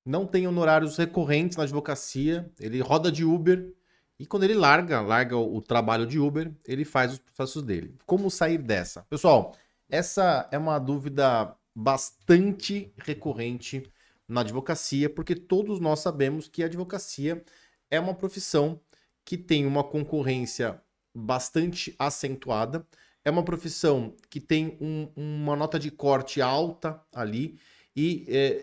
não tem honorários recorrentes na advocacia, ele roda de Uber e quando ele larga o trabalho de Uber, ele faz os processos dele. Como sair dessa? Pessoal, essa é uma dúvida bastante recorrente na advocacia, porque todos nós sabemos que a advocacia é uma profissão que tem uma concorrência bastante acentuada, é uma profissão que tem uma nota de corte alta ali e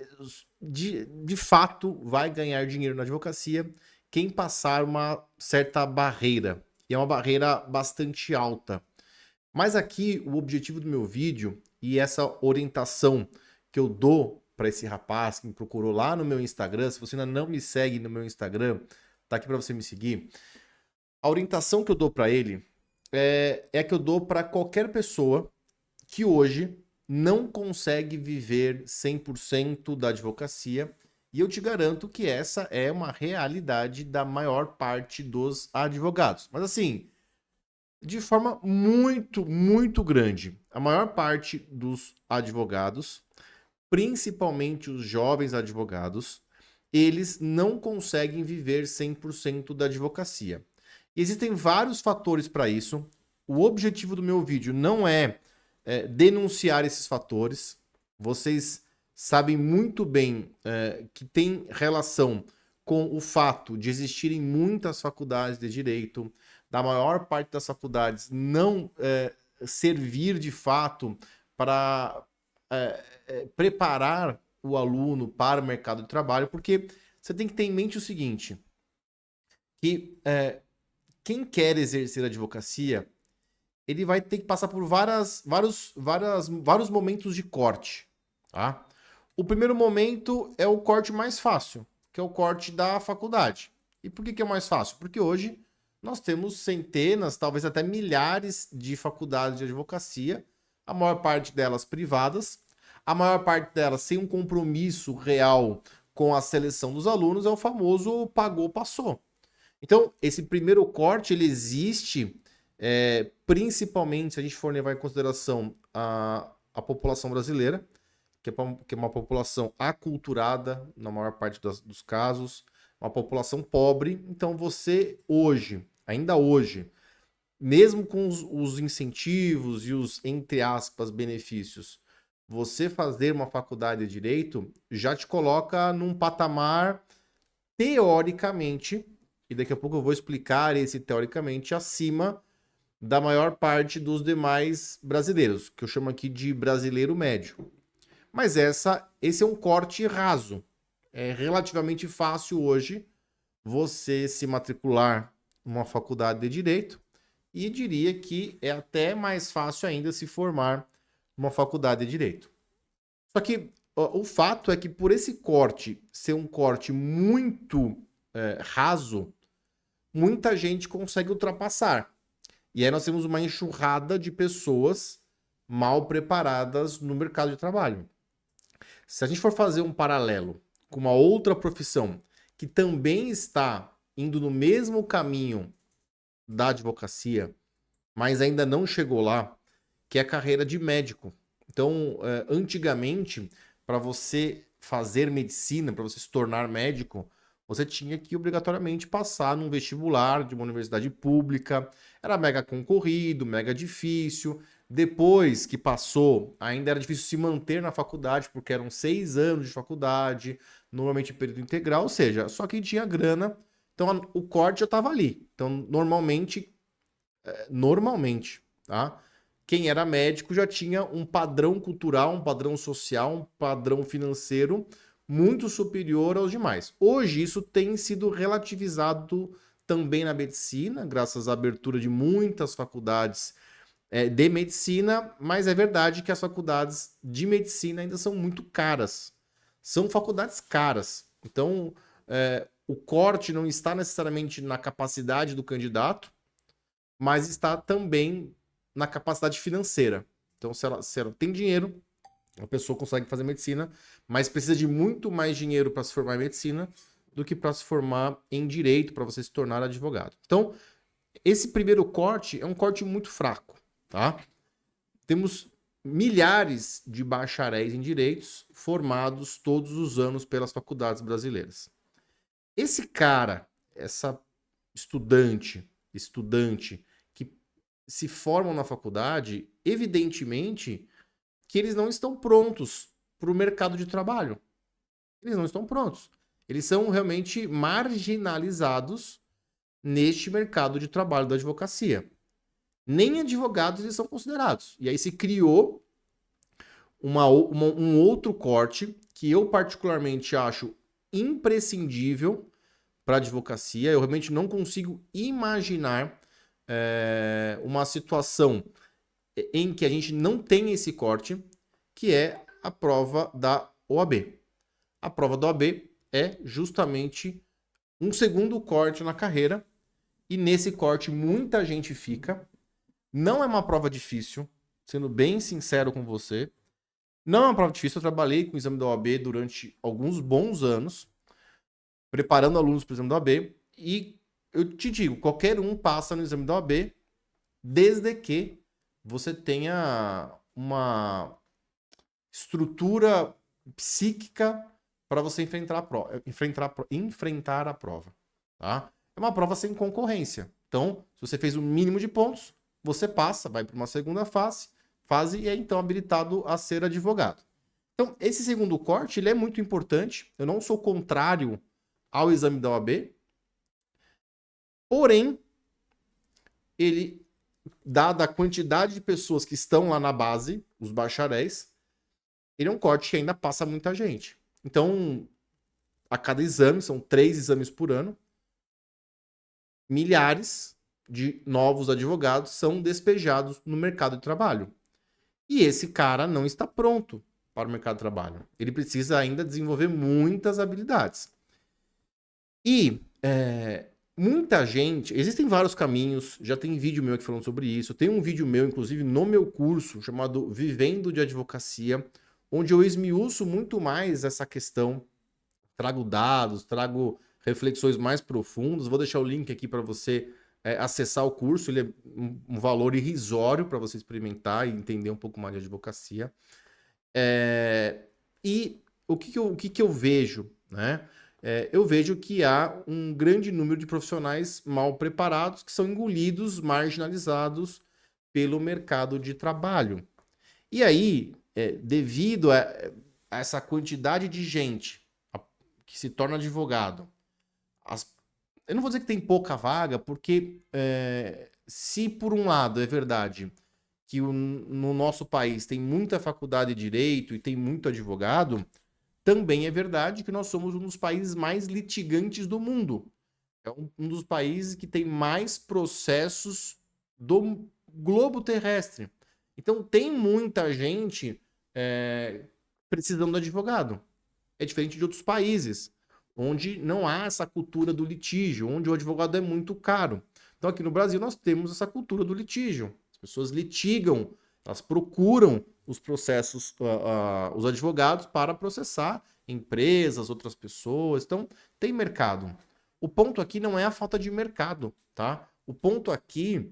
de fato vai ganhar dinheiro na advocacia quem passar uma certa barreira, e é uma barreira bastante alta. Mas aqui o objetivo do meu vídeo e essa orientação que eu dou para esse rapaz que me procurou lá no meu Instagram, se você ainda não me segue no meu Instagram, tá aqui para você me seguir. A orientação que eu dou para ele é a que eu dou para qualquer pessoa que hoje não consegue viver 100% da advocacia, e eu te garanto que essa é uma realidade da maior parte dos advogados. Mas assim, de forma muito, muito grande, a maior parte dos advogados, principalmente os jovens advogados, eles não conseguem viver 100% da advocacia. E existem vários fatores para isso. O objetivo do meu vídeo não é denunciar esses fatores. Vocês sabem muito bem que tem relação com o fato de existirem muitas faculdades de direito, da maior parte das faculdades não servir de fato para preparar o aluno para o mercado de trabalho, porque você tem que ter em mente o seguinte, que quem quer exercer a advocacia, ele vai ter que passar por vários momentos de corte, tá? O primeiro momento é o corte mais fácil, que é o corte da faculdade. E por que é mais fácil? Porque hoje nós temos centenas, talvez até milhares de faculdades de advocacia, a maior parte delas privadas, a maior parte delas sem um compromisso real com a seleção dos alunos, é o famoso pagou, passou. Então, esse primeiro corte, ele existe principalmente se a gente for levar em consideração a população brasileira, que é uma população aculturada, na maior parte dos casos, uma população pobre. Então, você hoje, ainda hoje, mesmo com os incentivos e os, entre aspas, benefícios, você fazer uma faculdade de direito já te coloca num patamar teoricamente, e daqui a pouco eu vou explicar esse teoricamente, acima da maior parte dos demais brasileiros, que eu chamo aqui de brasileiro médio. Mas esse é um corte raso. É relativamente fácil hoje você se matricular numa faculdade de direito e diria que é até mais fácil ainda se formar numa faculdade de direito. Só que o fato é que por esse corte ser um corte muito raso, muita gente consegue ultrapassar. E aí nós temos uma enxurrada de pessoas mal preparadas no mercado de trabalho. Se a gente for fazer um paralelo com uma outra profissão que também está indo no mesmo caminho da advocacia, mas ainda não chegou lá, que é a carreira de médico. Então, antigamente, para você fazer medicina, para você se tornar médico, você tinha que obrigatoriamente passar num vestibular de uma universidade pública. Era mega concorrido, mega difícil. Depois que passou, ainda era difícil se manter na faculdade, porque eram 6 anos de faculdade, normalmente período integral, ou seja, só quem tinha grana. Então o corte já estava ali. Então, normalmente, tá? Quem era médico já tinha um padrão cultural, um padrão social, um padrão financeiro muito superior aos demais. Hoje isso tem sido relativizado também na medicina, graças à abertura de muitas faculdades de medicina, mas é verdade que as faculdades de medicina ainda são muito caras. São faculdades caras. Então, o corte não está necessariamente na capacidade do candidato, mas está também na capacidade financeira. Então, se ela tem dinheiro, a pessoa consegue fazer medicina, mas precisa de muito mais dinheiro para se formar em medicina do que para se formar em direito, para você se tornar advogado. Então, esse primeiro corte é um corte muito fraco, tá? Temos milhares de bacharéis em direitos formados todos os anos pelas faculdades brasileiras. Esse cara, essa estudante que se formam na faculdade, evidentemente que eles não estão prontos para o mercado de trabalho. Eles não estão prontos. Eles são realmente marginalizados neste mercado de trabalho da advocacia. Nem advogados eles são considerados. E aí se criou um outro corte que eu particularmente acho imprescindível para a advocacia. Eu realmente não consigo imaginar uma situação em que a gente não tem esse corte, que é a prova da OAB. A prova da OAB é justamente um segundo corte na carreira, e nesse corte muita gente fica. Não é uma prova difícil, sendo bem sincero com você. Não é uma prova difícil, eu trabalhei com o exame da OAB durante alguns bons anos, preparando alunos para o exame da OAB, e eu te digo, qualquer um passa no exame da OAB, desde que você tenha uma estrutura psíquica para você enfrentar a prova. Tá? É uma prova sem concorrência. Então, se você fez o mínimo de pontos, você passa, vai para uma segunda fase e é então habilitado a ser advogado. Então, esse segundo corte ele é muito importante. Eu não sou contrário ao exame da OAB, porém, ele, dada a quantidade de pessoas que estão lá na base, os bacharéis, ele é um corte que ainda passa muita gente. Então, a cada exame, são 3 exames por ano, milhares de novos advogados são despejados no mercado de trabalho. E esse cara não está pronto para o mercado de trabalho. Ele precisa ainda desenvolver muitas habilidades. E muita gente... Existem vários caminhos, já tem vídeo meu aqui falando sobre isso. Tem um vídeo meu, inclusive, no meu curso, chamado Vivendo de Advocacia, onde eu esmiuço muito mais essa questão. Trago dados, trago reflexões mais profundas. Vou deixar o link aqui para você acessar o curso. Ele é um valor irrisório para você experimentar e entender um pouco mais de advocacia. E o que eu vejo, né? Eu vejo que há um grande número de profissionais mal preparados que são engolidos, marginalizados pelo mercado de trabalho. E aí, devido a essa quantidade de gente que se torna advogado, eu não vou dizer que tem pouca vaga, porque se por um lado é verdade que no nosso país tem muita faculdade de direito e tem muito advogado, também é verdade que nós somos um dos países mais litigantes do mundo. É um dos países que tem mais processos do globo terrestre. Então tem muita gente precisando de advogado. É diferente de outros países, onde não há essa cultura do litígio, onde o advogado é muito caro. Então aqui no Brasil nós temos essa cultura do litígio. As pessoas litigam, elas procuram os processos, os advogados para processar empresas, outras pessoas. Então tem mercado. O ponto aqui não é a falta de mercado, tá? O ponto aqui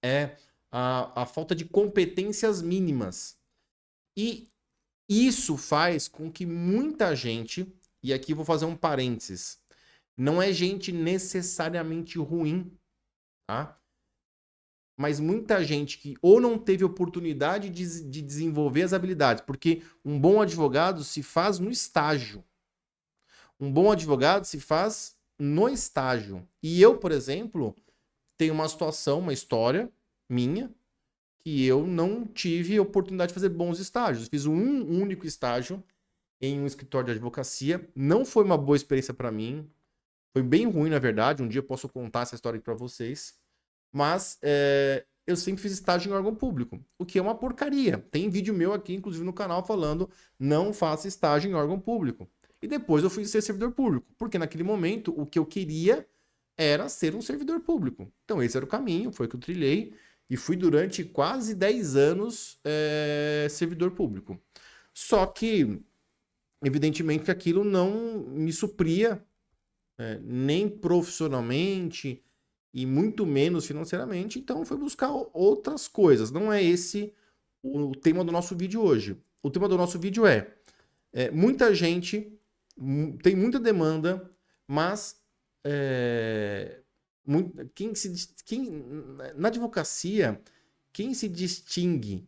é a falta de competências mínimas. E isso faz com que muita gente, e aqui vou fazer um parênteses, não é gente necessariamente ruim, tá? Mas muita gente que ou não teve oportunidade de desenvolver as habilidades, porque um bom advogado se faz no estágio. Um bom advogado se faz no estágio. E eu, por exemplo, tenho uma situação, uma história minha, que eu não tive oportunidade de fazer bons estágios. Fiz um único estágio em um escritório de advocacia. Não foi uma boa experiência para mim. Foi bem ruim, na verdade. Um dia eu posso contar essa história aqui para vocês. Mas eu sempre fiz estágio em órgão público, o que é uma porcaria. Tem vídeo meu aqui, inclusive, no canal, falando não faça estágio em órgão público. E depois eu fui ser servidor público, porque naquele momento o que eu queria era ser um servidor público. Então esse era o caminho, foi o que eu trilhei. E fui durante quase 10 anos servidor público. Só que, evidentemente, que aquilo não me supria nem profissionalmente e muito menos financeiramente. Então, foi buscar outras coisas. Não é esse o tema do nosso vídeo hoje. O tema do nosso vídeo muita gente, tem muita demanda, mas na advocacia, quem se distingue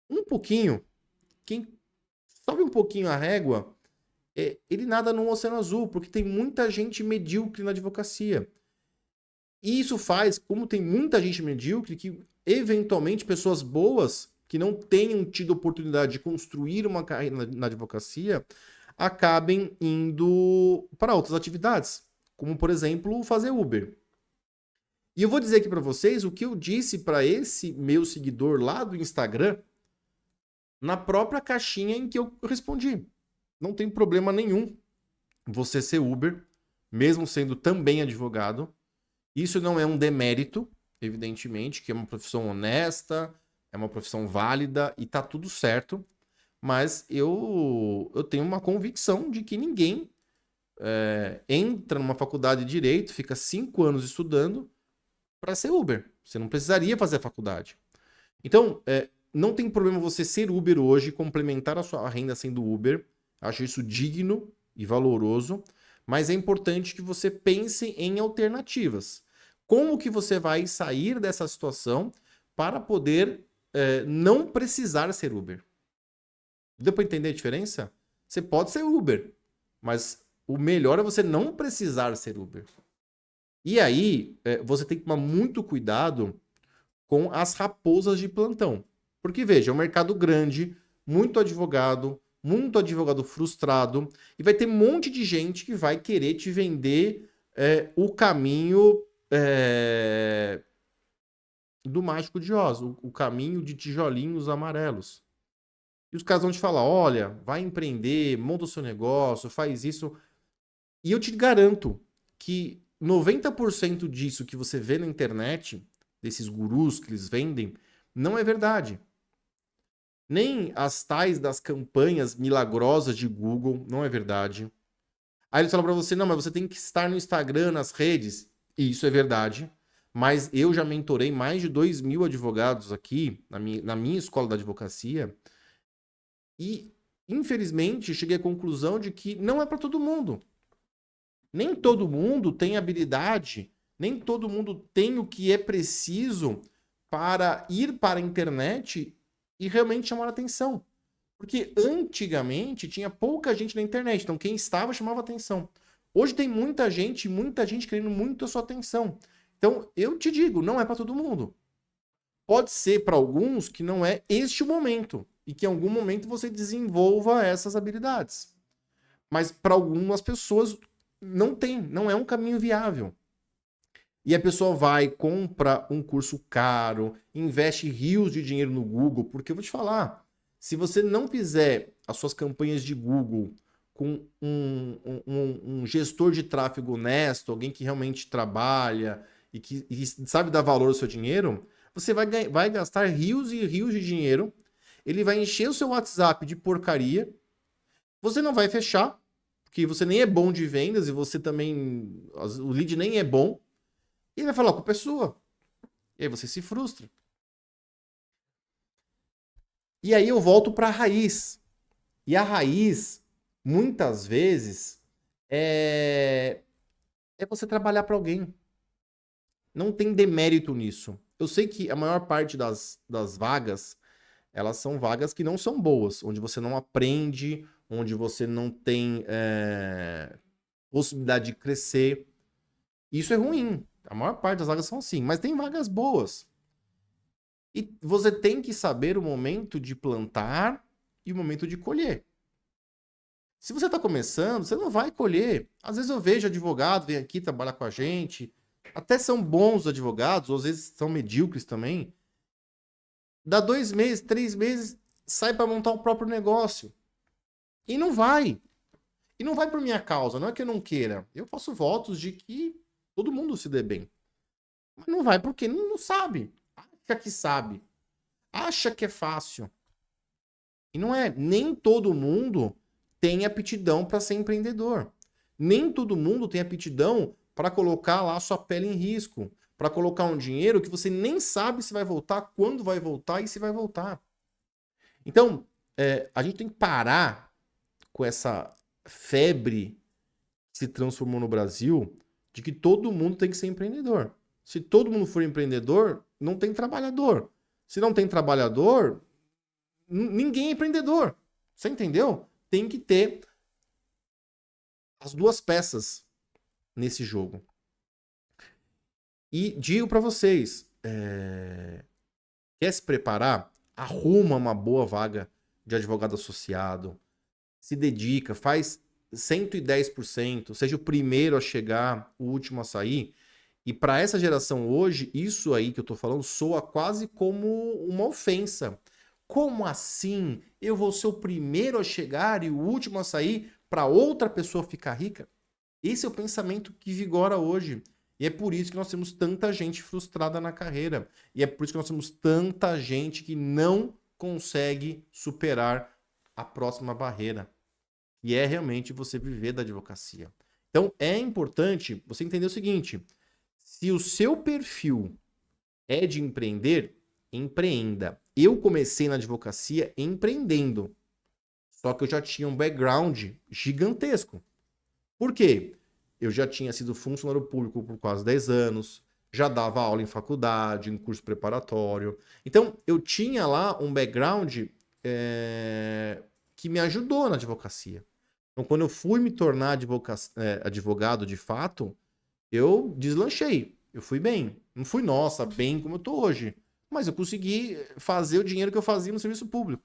um pouquinho, quem sobe um pouquinho a régua, ele nada no oceano azul, porque tem muita gente medíocre na advocacia. E isso faz, como tem muita gente medíocre, que eventualmente pessoas boas, que não tenham tido oportunidade de construir uma carreira na advocacia, acabem indo para outras atividades, como, por exemplo, fazer Uber. E eu vou dizer aqui para vocês o que eu disse para esse meu seguidor lá do Instagram, na própria caixinha em que eu respondi. Não tem problema nenhum você ser Uber, mesmo sendo também advogado. Isso não é um demérito, evidentemente, que é uma profissão honesta, é uma profissão válida e tá tudo certo. Mas eu tenho uma convicção de que ninguém entra numa faculdade de Direito, fica 5 anos estudando para ser Uber. Você não precisaria fazer a faculdade. Então, não tem problema você ser Uber hoje, complementar a sua renda sendo Uber. Acho isso digno e valoroso. Mas é importante que você pense em alternativas. Como que você vai sair dessa situação para poder não precisar ser Uber? Deu para entender a diferença? Você pode ser Uber, mas o melhor é você não precisar ser Uber. E aí, você tem que tomar muito cuidado com as raposas de plantão. Porque, veja, é um mercado grande, muito advogado frustrado, e vai ter um monte de gente que vai querer te vender o caminho do mágico de Oz, o caminho de tijolinhos amarelos. E os caras vão te falar, olha, vai empreender, monta o seu negócio, faz isso. E eu te garanto que 90% disso que você vê na internet, desses gurus que eles vendem, não é verdade. Nem as tais das campanhas milagrosas de Google, não é verdade. Aí eles falam pra você, não, mas você tem que estar no Instagram, nas redes. E isso é verdade. Mas eu já mentorei mais de 2.000 advogados aqui, na minha escola da advocacia. E, infelizmente, cheguei à conclusão de que não é para todo mundo. Nem todo mundo tem habilidade, nem todo mundo tem o que é preciso para ir para a internet e realmente chamar a atenção. Porque antigamente tinha pouca gente na internet, então quem estava chamava atenção. Hoje tem muita gente querendo muito a sua atenção. Então, eu te digo, não é para todo mundo. Pode ser para alguns que não é este o momento e que em algum momento você desenvolva essas habilidades. Mas para algumas pessoas não é um caminho viável. E a pessoa vai, compra um curso caro, investe rios de dinheiro no Google, porque eu vou te falar, se você não fizer as suas campanhas de Google com um gestor de tráfego honesto, alguém que realmente trabalha e que sabe dar valor ao seu dinheiro, você vai gastar rios e rios de dinheiro, ele vai encher o seu WhatsApp de porcaria, você não vai fechar, porque você nem é bom de vendas e você também, o lead nem é bom, e ele vai falar com a pessoa. E aí você se frustra. E aí eu volto para a raiz. E a raiz, muitas vezes, é você trabalhar para alguém. Não tem demérito nisso. Eu sei que a maior parte das vagas, elas são vagas que não são boas, onde você não aprende, onde você não tem possibilidade de crescer. Isso é ruim. A maior parte das vagas são assim, mas tem vagas boas. E você tem que saber o momento de plantar e o momento de colher. Se você está começando, você não vai colher. Às vezes eu vejo advogado, vem aqui trabalhar com a gente, até são bons advogados, ou às vezes são medíocres também. Dá 2 meses, 3 meses, sai para montar o próprio negócio. E não vai. E não vai por minha causa, não é que eu não queira. Eu faço votos de que todo mundo se dê bem. Mas não vai porque não sabe. Acha que sabe. Acha que é fácil. E não é. Nem todo mundo tem aptidão para ser empreendedor. Nem todo mundo tem aptidão para colocar lá sua pele em risco. para colocar um dinheiro que você nem sabe se vai voltar, quando vai voltar e se vai voltar. Então, a gente tem que parar com essa febre que se transformou no Brasil de que todo mundo tem que ser empreendedor. Se todo mundo for empreendedor, não tem trabalhador. Se não tem trabalhador, ninguém é empreendedor. Você entendeu? Tem que ter as duas peças nesse jogo. E digo para vocês, quer se preparar? Arruma uma boa vaga de advogado associado, se dedica, faz 110%, seja o primeiro a chegar, o último a sair. E para essa geração hoje, isso aí que eu tô falando soa quase como uma ofensa. Como assim? Eu vou ser o primeiro a chegar e o último a sair para outra pessoa ficar rica? Esse é o pensamento que vigora hoje. E é por isso que nós temos tanta gente frustrada na carreira. E é por isso que nós temos tanta gente que não consegue superar a próxima barreira. E é realmente você viver da advocacia. Então, é importante você entender o seguinte: se o seu perfil é de empreender, empreenda. Eu comecei na advocacia empreendendo. Só que eu já tinha um background gigantesco. Por quê? Eu já tinha sido funcionário público por quase 10 anos, já dava aula em faculdade, em curso preparatório. Então, eu tinha lá um background que me ajudou na advocacia. Então, quando eu fui me tornar advogado de fato, eu deslanchei. Eu fui bem. Não fui, nossa, bem como eu tô hoje. Mas eu consegui fazer o dinheiro que eu fazia no serviço público.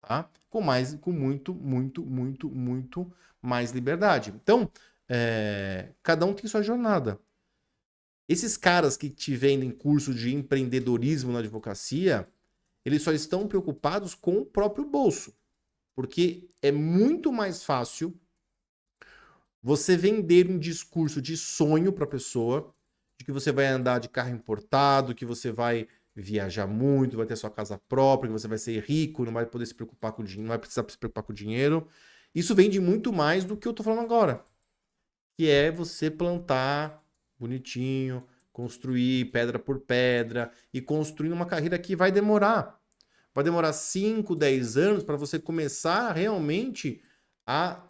Tá? Com muito, muito, muito, muito mais liberdade. Então, cada um tem sua jornada. Esses caras que te vendem curso de empreendedorismo na advocacia, eles só estão preocupados com o próprio bolso. Porque é muito mais fácil você vender um discurso de sonho para a pessoa, de que você vai andar de carro importado, que você vai viajar muito, vai ter sua casa própria, que você vai ser rico, não vai poder se preocupar com dinheiro, não vai precisar se preocupar com dinheiro. Isso vende muito mais do que eu tô falando agora, que é você plantar bonitinho, construir pedra por pedra e construir uma carreira que vai demorar. Vai demorar 5, 10 anos para você começar realmente a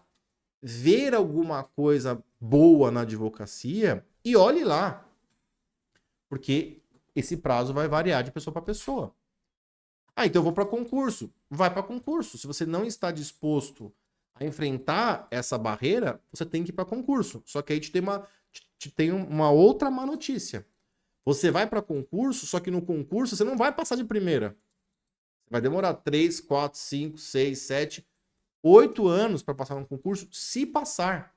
ver alguma coisa boa na advocacia e olhe lá. Porque esse prazo vai variar de pessoa para pessoa. Ah, então eu vou para concurso. Vai para concurso. Se você não está disposto a enfrentar essa barreira, você tem que ir para concurso. Só que aí te tem uma outra má notícia. Você vai para concurso, só que no concurso você não vai passar de primeira. Vai demorar 3, 4, 5, 6, 7, 8 anos para passar no concurso, se passar.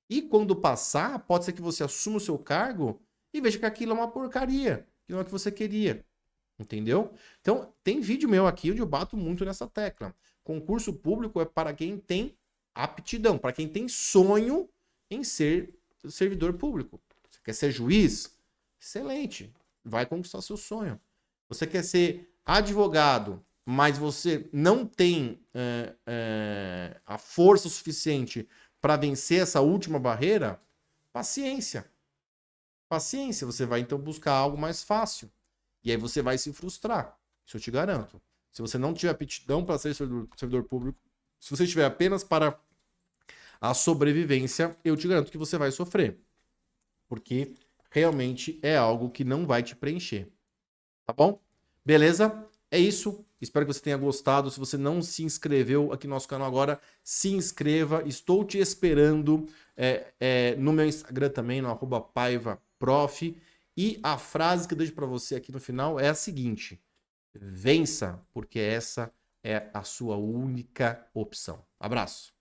E quando passar, pode ser que você assuma o seu cargo e veja que aquilo é uma porcaria, que não é o que você queria. Entendeu? Então, tem vídeo meu aqui onde eu bato muito nessa tecla. Concurso público é para quem tem aptidão, para quem tem sonho em ser servidor público. Você quer ser juiz? Excelente. Vai conquistar seu sonho. Você quer ser advogado, mas você não tem a força suficiente para vencer essa última barreira? Paciência. Paciência. Você vai então buscar algo mais fácil. E aí você vai se frustrar. Isso eu te garanto. Se você não tiver aptidão para ser servidor público, se você estiver apenas para a sobrevivência, eu te garanto que você vai sofrer. Porque realmente é algo que não vai te preencher. Tá bom? Beleza? É isso. Espero que você tenha gostado. Se você não se inscreveu aqui no nosso canal agora, se inscreva. Estou te esperando no meu Instagram também, no @paivaprof. E a frase que eu deixo para você aqui no final é a seguinte: vença, porque essa é a sua única opção. Abraço.